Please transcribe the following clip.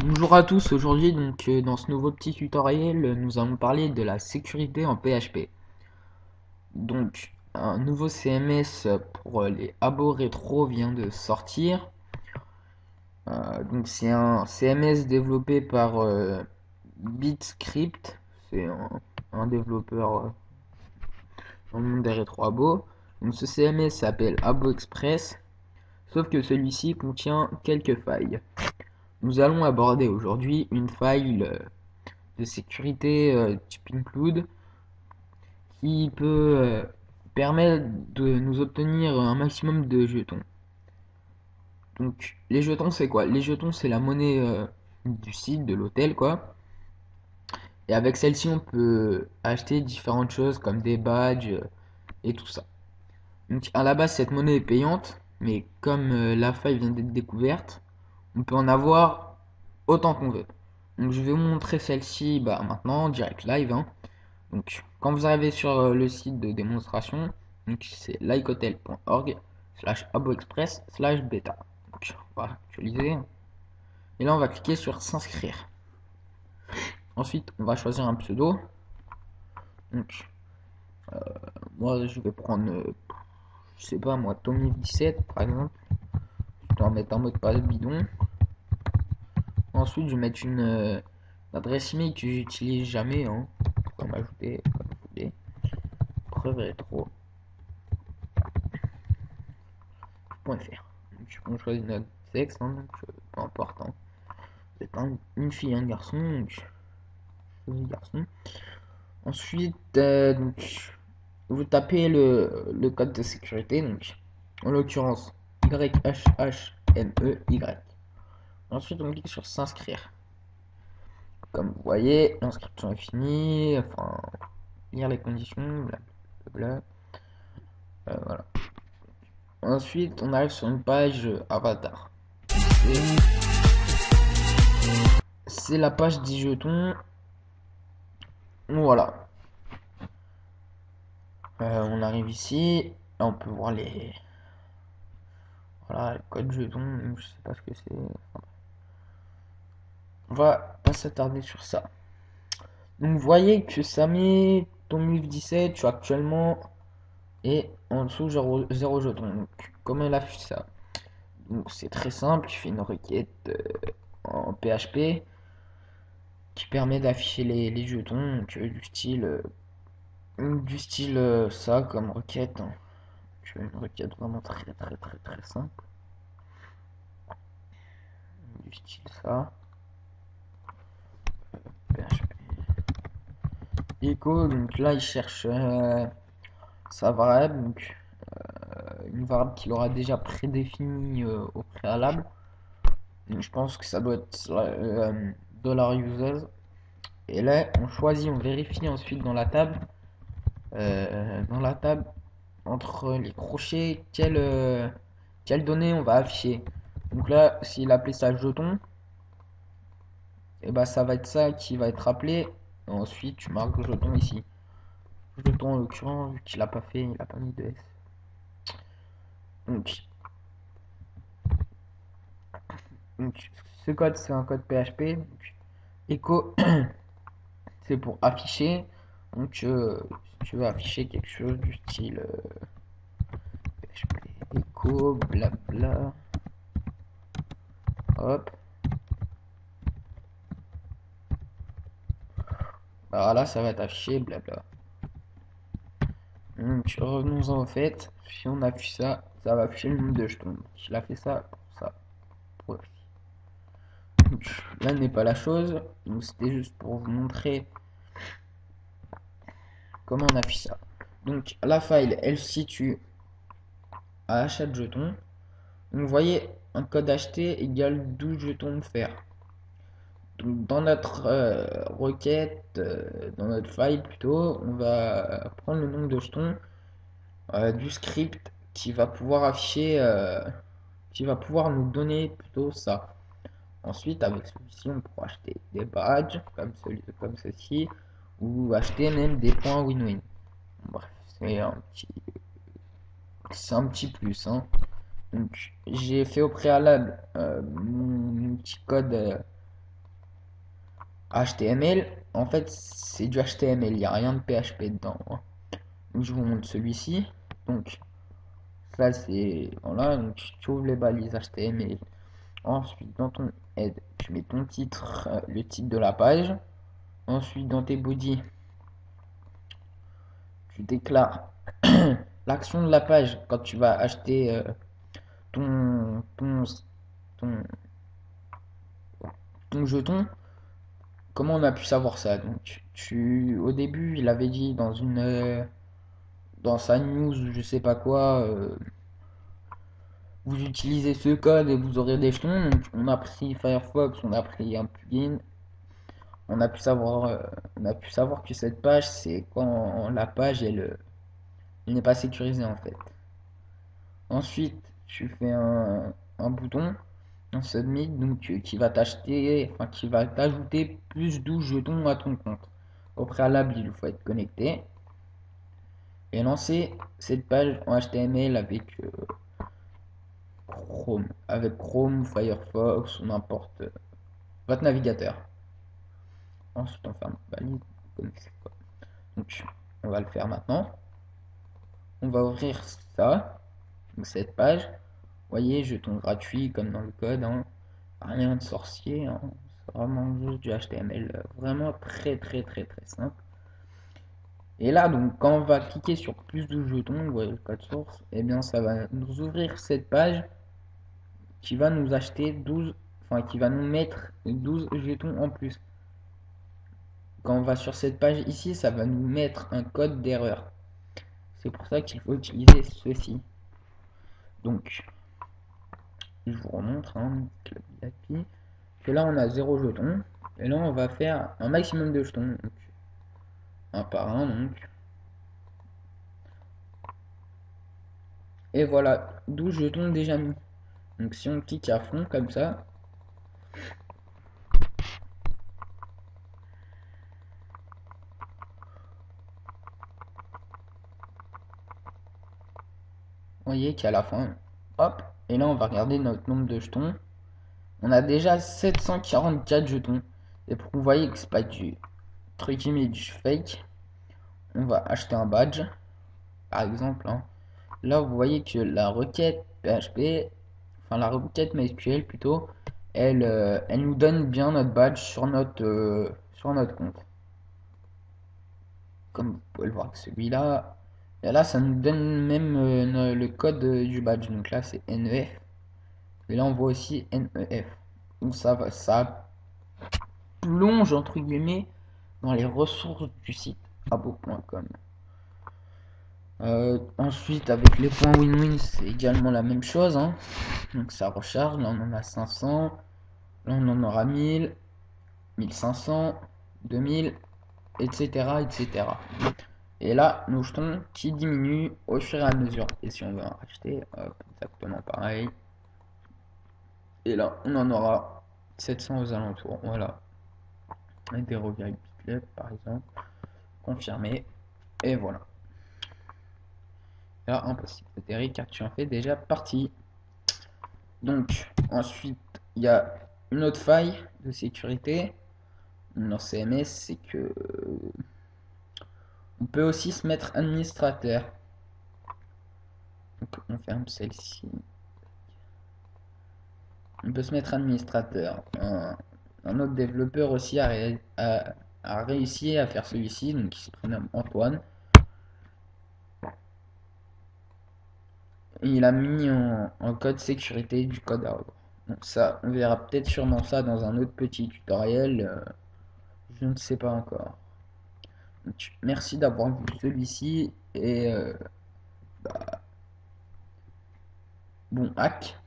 Bonjour à tous, aujourd'hui dans ce nouveau petit tutoriel nous allons parler de la sécurité en PHP. Donc un nouveau CMS pour les abos rétro vient de sortir. Donc c'est un CMS développé par BitScript, c'est un développeur dans le monde des rétro abos. Donc ce CMS s'appelle Abo Express, sauf que celui-ci contient quelques failles. Nous allons aborder aujourd'hui une faille de sécurité type include qui peut permettre de nous obtenir un maximum de jetons. Donc les jetons c'est quoi? Les jetons c'est la monnaie du site, de l'hôtel quoi. Et avec celle-ci on peut acheter différentes choses comme des badges et tout ça. Donc à la base cette monnaie est payante, mais comme la faille vient d'être découverte, on peut en avoir autant qu'on veut. Donc je vais vous montrer celle-ci maintenant, direct live, hein. Donc, quand vous arrivez sur le site de démonstration, donc c'est likehotel.org slash aboexpress slash bêta. Donc, on va actualiser. Et là, on va cliquer sur s'inscrire. Ensuite, on va choisir un pseudo. Donc, moi, je vais prendre, je sais pas moi, Tommy17 par exemple. Je dois mettre un mot de passe bidon. Ensuite, je vais mettre une adresse email que j'utilise jamais. Hein. Vous pouvez m'ajouter comme vous voulez. Preuve rétro. .fr. Donc, on choisit notre sexe, hein, donc, peu importe. Hein. Vous êtes une fille, un garçon, donc choisis garçon. Ensuite, donc, vous tapez le code de sécurité, donc en l'occurrence YHHMEY. Ensuite, on clique sur s'inscrire. Comme vous voyez, l'inscription est finie. Enfin, lire les conditions, blablabla. Voilà. Ensuite, on arrive sur une page avatar. C'est la page des jetons. Voilà. On arrive ici. Là, on peut voir les. Voilà, le code jeton. Je sais pas ce que c'est. Enfin, on va pas s'attarder sur ça. Donc, vous voyez que ça met ton MIF17. Je suis actuellement. Et en dessous, 0 jeton. Donc, comment il affiche ça? Donc, c'est très simple. Je fais une requête en PHP qui permet d'afficher les jetons. Donc, du style ça comme requête. Hein. Une requête vraiment très simple. Du style ça. PHP. Echo, donc là il cherche sa variable, donc une variable qu'il aura déjà prédéfinie au préalable. Donc, je pense que ça doit être $users. Et là on choisit, on vérifie ensuite dans la table entre les crochets quelle donnée on va afficher. Donc là s'il appelait ça jeton, et bah ça va être ça qui va être appelé. Ensuite tu marques le jeton ici. Jeton en l'occurrence, vu qu'il a pas fait, il a pas mis de S. Donc, donc ce code c'est un code PHP. Donc, echo c'est pour afficher. Donc si tu veux afficher quelque chose du style PHP echo blabla. Hop. Alors là ça va être affiché blabla. Donc revenons-en au fait. Si on affiche ça, ça va afficher le nombre de jetons. Il a fait ça pour ça. Pour donc, là n'est pas la chose. Donc c'était juste pour vous montrer comment on affiche ça. Donc la file elle se situe à achat de jetons. Donc vous voyez un code acheté égale 12 jetons de fer. Donc dans notre requête, dans notre file plutôt, on va prendre le nombre de jetons du script qui va pouvoir afficher, qui va pouvoir nous donner plutôt ça. Ensuite, avec celui-ci, on pourra acheter des badges comme ceci, ou acheter même des points win-win. Bref, c'est un petit plus. Hein. Donc, j'ai fait au préalable mon petit code HTML, en fait, c'est du HTML, il n'y a rien de PHP dedans, hein. Donc, je vous montre celui-ci. Donc, ça, c'est. Voilà, donc tu ouvres les balises HTML. Ensuite, dans ton head, tu mets ton titre, le titre de la page. Ensuite, dans tes body, tu déclares l'action de la page quand tu vas acheter ton, ton, ton, ton jeton. Comment on a pu savoir ça? Donc, au début, il avait dit dans sa news, je sais pas quoi, vous utilisez ce code et vous aurez des jetons. Donc, on a pris Firefox, on a pris un plugin, on a pu savoir, on a pu savoir que cette page, c'est quand la page elle n'est pas sécurisée en fait. Ensuite, tu fais un bouton, un submit, donc qui va t'acheter, enfin qui va t'ajouter plus 12 jetons à ton compte. Au préalable, il faut être connecté et lancer cette page en HTML avec Chrome, Firefox ou n'importe votre navigateur. Ensuite, on ferme valide. Donc, on va le faire maintenant. On va ouvrir ça, donc cette page. Vous voyez, jeton gratuit comme dans le code, hein. Rien de sorcier, hein. C'est vraiment juste du HTML, vraiment très très très très simple. Et là, donc, quand on va cliquer sur plus de jetons, vous voyez le code source, et eh bien ça va nous ouvrir cette page qui va nous acheter 12, enfin qui va nous mettre 12 jetons en plus. Quand on va sur cette page ici, ça va nous mettre un code d'erreur. C'est pour ça qu'il faut utiliser ceci. Donc, je vous remontre, hein, que là on a 0 jeton. Et là on va faire un maximum de jetons. Donc, un par un donc. Et voilà, 12 jetons déjà mis. Donc si on clique à fond comme ça, vous voyez qu'à la fin, hop, et là on va regarder notre nombre de jetons. On a déjà 744 jetons. Et pour que vous voyez que c'est pas du truc mais du fake, on va acheter un badge, par exemple, hein. Là vous voyez que la requête PHP, enfin la requête MySQL plutôt, elle nous donne bien notre badge sur notre compte. Comme vous pouvez le voir avec celui-là. Et là, ça nous donne même le code du badge. Donc là, c'est NEF. Et là, on voit aussi NEF. Donc ça plonge entre guillemets dans les ressources du site abo.com. Ensuite, avec les points win-win, c'est également la même chose, hein. Donc ça recharge. Là, on en a 500. Là, on en aura 1000, 1500, 2000, etc., etc. Et là, nos jetons qui diminuent au fur et à mesure. Et si on veut en racheter, exactement pareil. Et là, on en aura 700 aux alentours. Voilà. Avec des revirements par exemple. Confirmé. Et voilà. Là, impossible de terrer car tu en fais déjà partie. Donc, ensuite, il y a une autre faille de sécurité dans CMS, c'est que on peut aussi se mettre administrateur. Donc, on ferme celle-ci. On peut se mettre administrateur. Un autre développeur aussi a réussi à faire celui-ci, donc il se prénomme Antoine. Et il a mis en code sécurité du code ARG. Donc ça, on verra peut-être sûrement ça dans un autre petit tutoriel. Je ne sais pas encore. Donc, merci d'avoir vu celui-ci et bon hack.